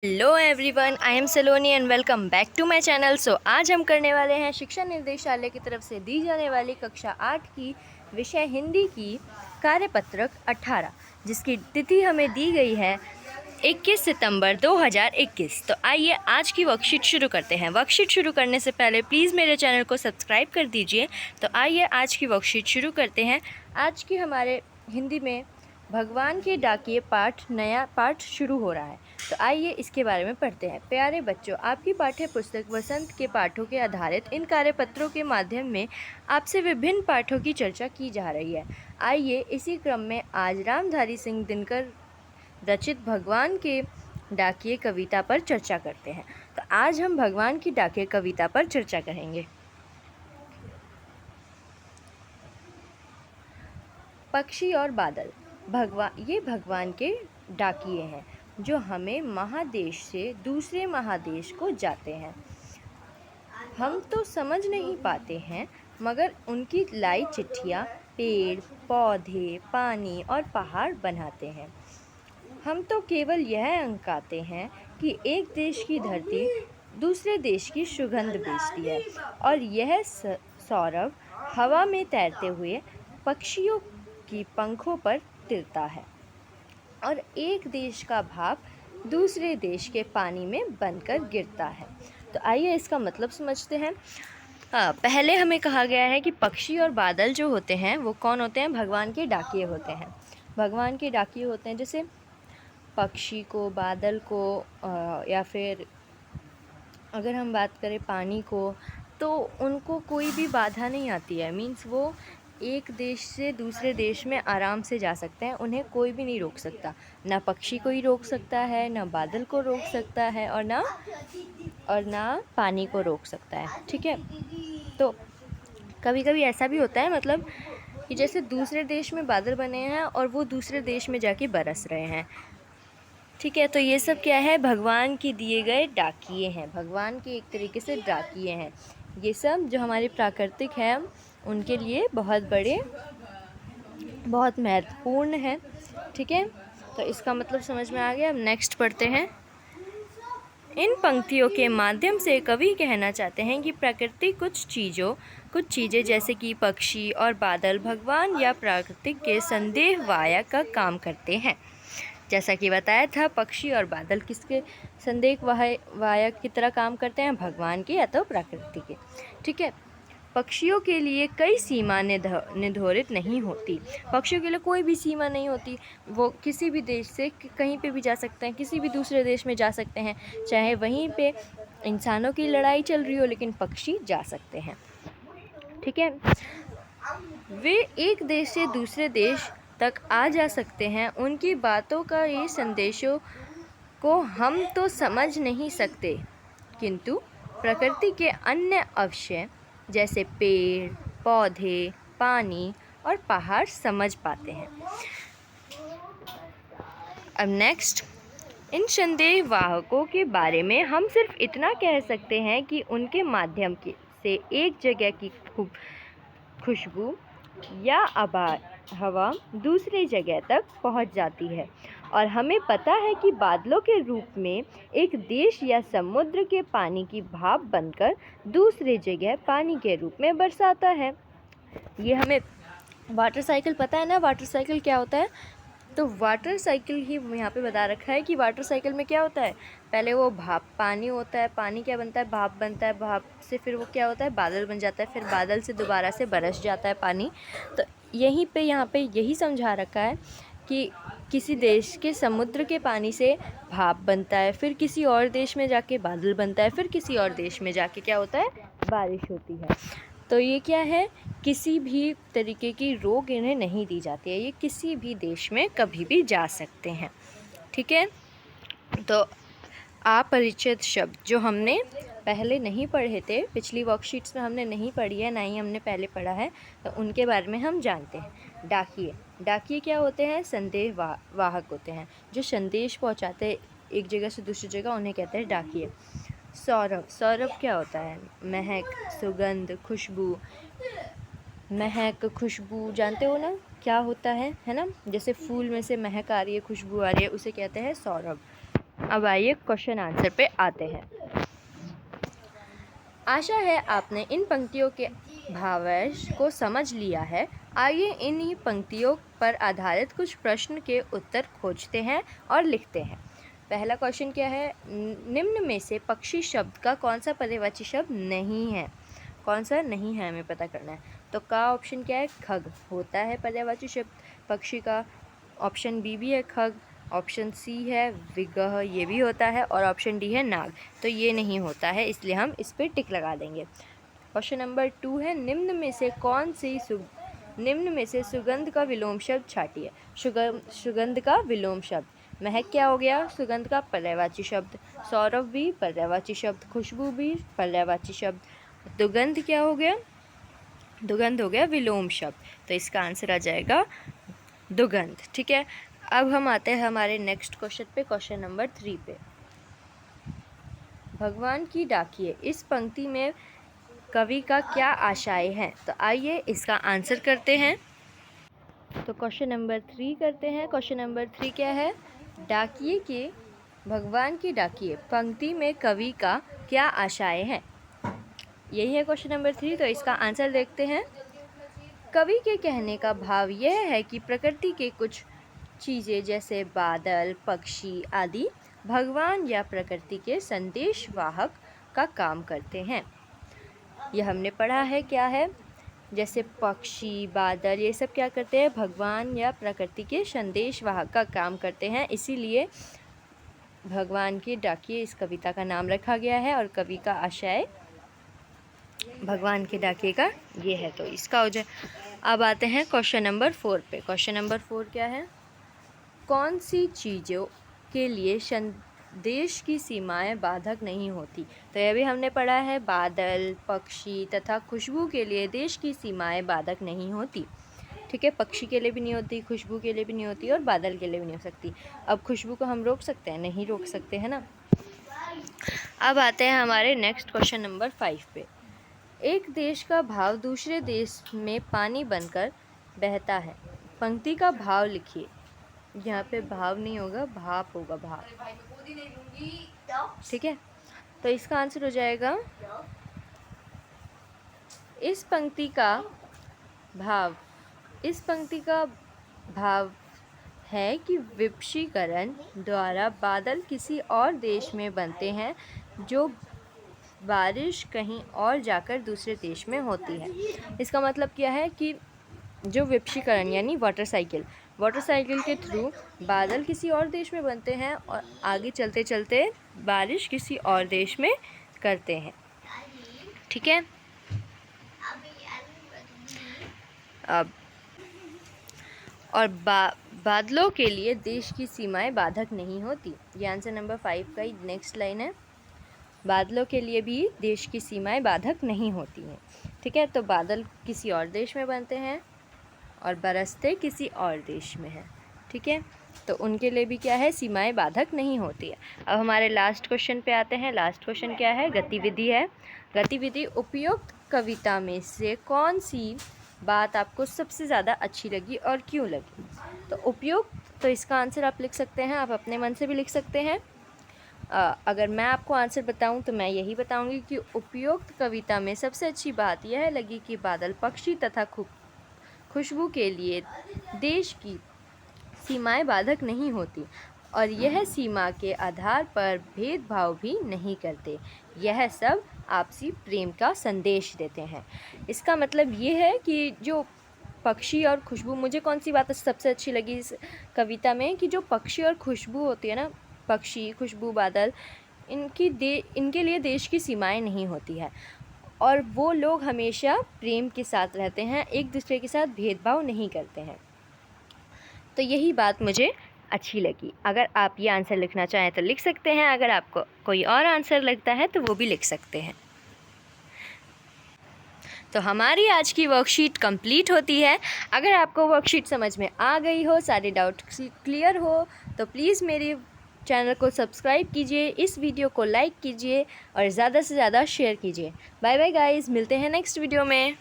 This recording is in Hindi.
Hello everyone, I am Saloni and welcome back to my channel. आज हम करने वाले हैं शिक्षा निर्देशालय की तरफ से दी जाने वाली कक्षा 8 की विषय हिंदी की कार्यपत्रक 18, जिसकी तिथि हमें दी गई है 21 सितंबर 2021। तो आइए आज की वर्कशीट शुरू करते हैं। वर्कशीट शुरू करने से पहले प्लीज़ मेरे चैनल को सब्सक्राइब कर दीजिए। तो आइए आज की वर्कशीट शुरू करते हैं। आज की हमारे हिंदी में भगवान के डाकिए नया पाठ शुरू हो रहा है। तो आइए इसके बारे में पढ़ते हैं। प्यारे बच्चों, आपकी पाठ्य पुस्तक वसंत के पाठों के आधारित इन कार्यपत्रों के माध्यम में आपसे विभिन्न पाठों की चर्चा की जा रही है। आइए इसी क्रम में आज रामधारी सिंह दिनकर रचित भगवान के डाकिए कविता पर चर्चा करते हैं। तो आज हम भगवान की डाकिए कविता पर चर्चा करेंगे। पक्षी और बादल। ये भगवान के डाकिए हैं जो हमें महादेश से दूसरे महादेश को जाते हैं। हम तो समझ नहीं पाते हैं, मगर उनकी लाई चिट्ठियाँ पेड़, पौधे, पानी और पहाड़ बनाते हैं। हम तो केवल यह अंकाते हैं कि एक देश की धरती दूसरे देश की सुगंध बेचती है, और यह सौरभ हवा में तैरते हुए पक्षियों की पंखों पर तिलता है, और एक देश का भाप दूसरे देश के पानी में बनकर गिरता है। तो आइए इसका मतलब समझते हैं। पहले हमें कहा गया है कि पक्षी और बादल जो होते हैं वो कौन होते हैं? भगवान के डाकिए होते हैं। भगवान के डाकिए होते हैं। जैसे पक्षी को, बादल को, या फिर अगर हम बात करें पानी को, तो उनको कोई भी बाधा नहीं आती है। मीन्स वो एक देश से दूसरे देश में आराम से जा सकते हैं। उन्हें कोई भी नहीं रोक सकता। ना पक्षी को ही रोक सकता है, ना बादल को रोक सकता है, और ना पानी को रोक सकता है। ठीक है। तो कभी कभी ऐसा भी होता है, मतलब कि जैसे दूसरे देश में बादल बने हैं और वो दूसरे देश में जाके बरस रहे हैं। ठीक है। तो ये सब क्या है? भगवान के दिए गए डाकिए हैं। भगवान के एक तरीके से डाकिए हैं। ये सब जो हमारे प्राकृतिक हैं उनके लिए बहुत महत्वपूर्ण है। ठीक है। तो इसका मतलब समझ में आ गया। अब नेक्स्ट पढ़ते हैं। इन पंक्तियों के माध्यम से कवि कहना चाहते हैं कि प्रकृति कुछ चीज़ें जैसे कि पक्षी और बादल भगवान या प्रकृति के संदेहवाहक का काम करते हैं। जैसा कि बताया था, पक्षी और बादल किसके संदेहवाहक की तरह काम करते हैं? भगवान के या तो प्रकृति के। ठीक है। पक्षियों के लिए कई सीमा निर्धारित नहीं होती। पक्षियों के लिए कोई भी सीमा नहीं होती। वो किसी भी देश से कहीं पे भी जा सकते हैं, किसी भी दूसरे देश में जा सकते हैं। चाहे वहीं पे इंसानों की लड़ाई चल रही हो, लेकिन पक्षी जा सकते हैं। ठीक है। वे एक देश से दूसरे देश तक आ जा सकते हैं। उनकी बातों का ये संदेशों को हम तो समझ नहीं सकते, किंतु प्रकृति के अन्य अवयव जैसे पेड़, पौधे, पानी और पहाड़ समझ पाते हैं। अब नेक्स्ट, इन संदेशवाहकों के बारे में हम सिर्फ इतना कह सकते हैं कि उनके माध्यम से एक जगह की खुशबू या हवा दूसरी जगह तक पहुंच जाती है, और हमें पता है कि बादलों के रूप में एक देश या समुद्र के पानी की भाप बनकर दूसरी जगह पानी के रूप में बरसाता है। ये हमें वाटर साइकिल पता है ना? वाटर साइकिल क्या होता है? तो वाटर साइकिल ही यहाँ पे बता रखा है कि वाटर साइकिल में क्या होता है। पहले वो भाप पानी होता है, पानी क्या बनता है? भाप बनता है, भाप से फिर वो क्या होता है? बादल बन जाता है, फिर बादल से दोबारा से बरस जाता है पानी। तो यहीं पे यहाँ पे यही समझा रखा है कि किसी देश के समुद्र के पानी से भाप बनता है, फिर किसी और देश में जाके बादल बनता है, फिर किसी और देश में जाके क्या होता है? बारिश होती है। तो ये क्या है? किसी भी तरीके की रोक इन्हें नहीं दी जाती है। ये किसी भी देश में कभी भी जा सकते हैं। ठीक है। तो अपरिचित शब्द जो हमने पहले नहीं पढ़े थे, पिछली वर्कशीट्स में हमने नहीं पढ़ी है, ना ही हमने पहले पढ़ा है, तो उनके बारे में हम जानते हैं। डाकिए क्या होते हैं? संदेशवाहक होते हैं, जो संदेश पहुंचाते हैं एक जगह से दूसरी जगह, उन्हें कहते हैं डाकिए। सौरभ क्या होता है? महक, सुगंध, खुशबू। महक, खुशबू जानते हो ना क्या होता है ना? जैसे फूल में से महक आ रही है, खुशबू आ रही है, उसे कहते हैं सौरभ। अब आइए क्वेश्चन आंसर पे आते हैं। आशा है आपने इन पंक्तियों के भावार्थ को समझ लिया है। आइए इन्हीं पंक्तियों पर आधारित कुछ प्रश्न के उत्तर खोजते हैं और लिखते हैं। पहला क्वेश्चन क्या है? निम्न में से पक्षी शब्द का कौन सा पर्यायवाची शब्द नहीं है? कौन सा नहीं है हमें पता करना है। तो का ऑप्शन क्या है? खग होता है पर्यायवाची शब्द पक्षी का। ऑप्शन बी भी है खग। ऑप्शन सी है विग्रह, ये भी होता है। और ऑप्शन डी है नाग, तो ये नहीं होता है, इसलिए हम इस पर टिक लगा देंगे। क्वेश्चन नंबर 2 है निम्न में से सुगंध का विलोम शब्द छाटिए। सुगंध का विलोम शब्द। महक क्या हो गया? सुगंध का पर्यायवाची शब्द। सौरभ भी पर्यायवाची शब्द। खुशबू भी पर्यायवाची शब्द। दुगंध क्या हो गया? दुगंध हो गया विलोम शब्द, तो इसका आंसर आ जाएगा दुगंध। ठीक है, अब हम आते हैं हमारे नेक्स्ट क्वेश्चन पे, क्वेश्चन नंबर 3 पे। भगवान की डाकिए, इस पंक्ति में कवि का क्या आशय है? तो आइए इसका आंसर करते हैं। तो क्वेश्चन नंबर 3 करते हैं। क्वेश्चन नंबर 3 क्या है? डाकिए के भगवान की डाकिए पंक्ति में कवि का क्या आशय है? यही है क्वेश्चन नंबर 3, तो इसका आंसर देखते हैं। कवि के कहने का भाव यह है कि प्रकृति के कुछ चीज़ें जैसे बादल, पक्षी आदि भगवान या प्रकृति के संदेशवाहक का काम करते हैं। यह हमने पढ़ा है क्या है? जैसे पक्षी, बादल, ये सब क्या करते हैं? भगवान या प्रकृति के संदेशवाहक का काम करते हैं, इसीलिए भगवान की डाकिए इस कविता का नाम रखा गया है। और कवि का आशय भगवान के डाकिए का ये है, तो इसका हो जाए। अब आते हैं क्वेश्चन नंबर 4 पे। क्वेश्चन नंबर 4 क्या है? कौन सी चीज़ों के लिए देश की सीमाएं बाधक नहीं होती? तो यह भी हमने पढ़ा है, बादल, पक्षी तथा खुशबू के लिए देश की सीमाएं बाधक नहीं होती। ठीक है, पक्षी के लिए भी नहीं होती, खुशबू के लिए भी नहीं होती और बादल के लिए भी नहीं हो सकती। अब खुशबू को हम रोक सकते हैं? नहीं रोक सकते, है ना। अब आते हैं हमारे नेक्स्ट क्वेश्चन नंबर 5 पे। एक देश का भाव दूसरे देश में पानी बनकर बहता है। पंक्ति का भाव लिखिए। यहाँ पे भाव नहीं होगा, भाप होगा, भाप। ठीक है, तो इसका आंसर हो जाएगा इस पंक्ति का भाव है कि विपक्षीकरण द्वारा बादल किसी और देश में बनते हैं, जो बारिश कहीं और जाकर दूसरे देश में होती है। इसका मतलब क्या है कि जो विपक्षीकरण यानी वाटर साइकिल के थ्रू बादल किसी और देश में बनते हैं और आगे चलते चलते बारिश किसी और देश में करते हैं। ठीक है, अब और बादलों के लिए देश की सीमाएं बाधक नहीं होती। ये आंसर नंबर 5 का ही नेक्स्ट लाइन है। बादलों के लिए भी देश की सीमाएं बाधक नहीं होती हैं। ठीक है, तो बादल किसी और देश में बनते हैं और बरसते किसी और देश में है। ठीक है, तो उनके लिए भी क्या है? सीमाएं बाधक नहीं होती है। अब हमारे लास्ट क्वेश्चन पे आते हैं। लास्ट क्वेश्चन क्या है? गतिविधि है। गतिविधि, उपयुक्त कविता में से कौन सी बात आपको सबसे ज़्यादा अच्छी लगी और क्यों लगी? तो उपयुक्त, तो इसका आंसर आप लिख सकते हैं, आप अपने मन से भी लिख सकते हैं। अगर मैं आपको आंसर बताऊं तो मैं यही बताऊंगी कि उपयुक्त कविता में सबसे अच्छी बात यह लगी कि बादल, पक्षी तथा खुशबू के लिए देश की सीमाएं बाधक नहीं होती और यह सीमा के आधार पर भेदभाव भी नहीं करते। यह सब आपसी प्रेम का संदेश देते हैं। इसका मतलब ये है कि जो पक्षी और खुशबू, मुझे कौन सी बात सबसे अच्छी लगी इस कविता में कि जो पक्षी और खुशबू होती है ना, पक्षी, खुशबू, बादल, इनके लिए देश की सीमाएं नहीं होती है और वो लोग हमेशा प्रेम के साथ रहते हैं, एक दूसरे के साथ भेदभाव नहीं करते हैं। तो यही बात मुझे अच्छी लगी। अगर आप ये आंसर लिखना चाहें तो लिख सकते हैं, अगर आपको कोई और आंसर लगता है तो वो भी लिख सकते हैं। तो हमारी आज की वर्कशीट कंप्लीट होती है। अगर आपको वर्कशीट समझ में आ गई हो, सारे डाउट क्लियर हो, तो प्लीज़ मेरे चैनल को सब्सक्राइब कीजिए, इस वीडियो को लाइक कीजिए और ज़्यादा से ज़्यादा शेयर कीजिए। बाय बाय गाइस, मिलते हैं नेक्स्ट वीडियो में।